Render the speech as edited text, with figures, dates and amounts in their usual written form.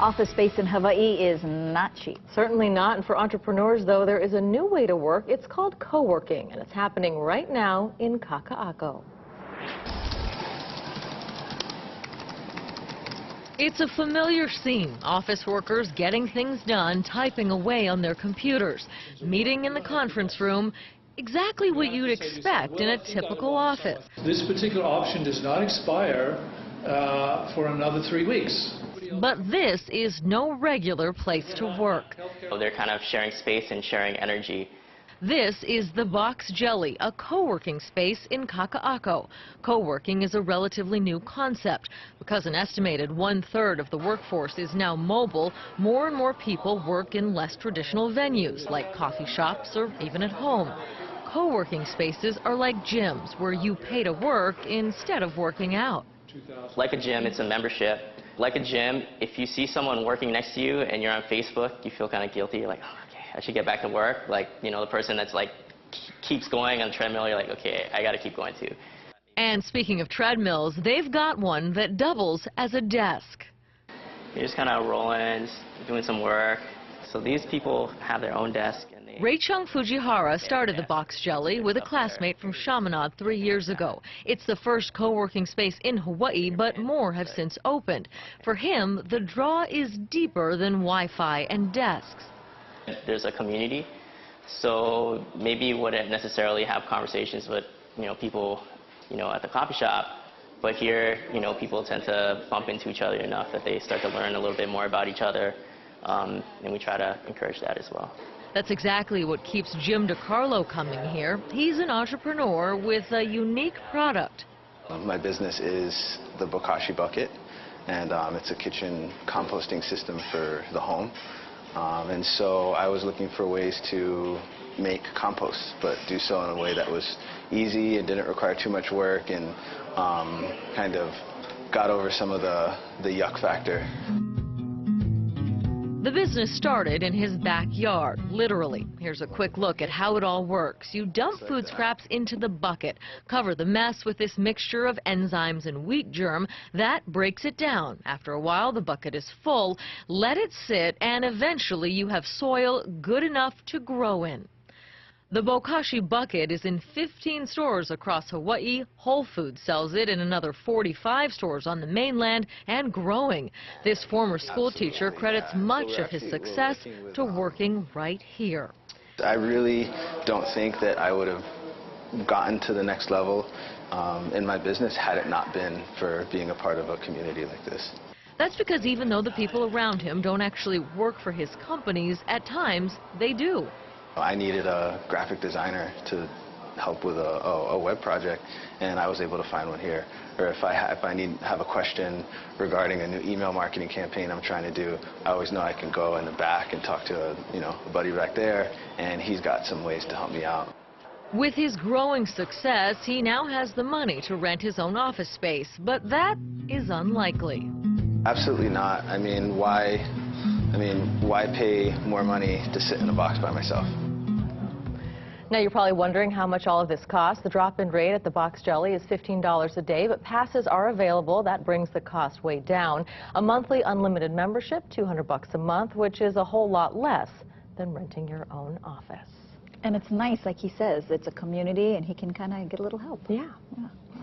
Office space in Hawaii is not cheap. Certainly not. And for entrepreneurs, though, there is a new way to work. It's called co-working, and it's happening right now in Kakaako. It's a familiar scene. Office workers getting things done, typing away on their computers, meeting in the conference room. Exactly what you'd expect in a typical office. This particular option does not expire for another 3 weeks. But this is no regular place to work. They're kind of sharing space and sharing energy. This is the Box Jelly, a co-working space in Kakaako. Co-working is a relatively new concept. Because an estimated 1/3 of the workforce is now mobile, more and more people work in less traditional venues, like coffee shops or even at home. Co-working spaces are like gyms, where you pay to work instead of working out. Like a gym, it's a membership. Like a gym, if you see someone working next to you and you're on Facebook, you feel kind of guilty. You're like, oh, okay, I should get back to work. Like, you know, the person that's like keeps going on the treadmill, you're like, okay, I got to keep going too. And speaking of treadmills, they've got one that doubles as a desk. You're just kind of rolling, doing some work. So these people have their own desk. Rei-chung Fujihara started the Box Jelly with a classmate from Chaminade 3 years ago. It's the first co-working space in Hawaii, but more have since opened. For him, the draw is deeper than Wi-Fi and desks. There's a community, so maybe you wouldn't necessarily have conversations with, people, at the coffee shop. But here, people tend to bump into each other enough that they start to learn a little bit more about each other, and we try to encourage that as well. That's exactly what keeps Jim DiCarlo coming here. He's an entrepreneur with a unique product. My business is the Bokashi bucket, and it's a kitchen composting system for the home. And so I was looking for ways to make compost, but do so in a way that was easy and didn't require too much work, and kind of got over some of the yuck factor. The business started in his backyard, literally. Here's a quick look at how it all works. You dump food scraps into the bucket, cover the mess with this mixture of enzymes and wheat germ. That breaks it down. After a while, the bucket is full. Let it sit, and eventually you have soil good enough to grow in. The Bokashi bucket is in 15 stores across Hawaii. Whole Foods sells it in another 45 stores on the mainland and growing. This former school teacher credits much of his success to working right here. I really don't think that I would have gotten to the next level in my business had it not been for being a part of a community like this. That's because even though the people around him don't actually work for his companies, at times they do. I needed a graphic designer to help with a web project, and I was able to find one here. Or if I have a question regarding a new email marketing campaign I'm trying to do, I always know I can go in the back and talk to a buddy back there, and he's got some ways to help me out. With his growing success, he now has the money to rent his own office space, but that is unlikely. Absolutely not. I mean, why pay more money to sit in a box by myself? Now you're probably wondering how much all of this costs. The drop-in rate at the Box Jelly is $15 a day, but passes are available. That brings the cost way down. A monthly unlimited membership, $200 a month, which is a whole lot less than renting your own office. And it's nice, like he says, it's a community and he can kind of get a little help. Yeah. Yeah.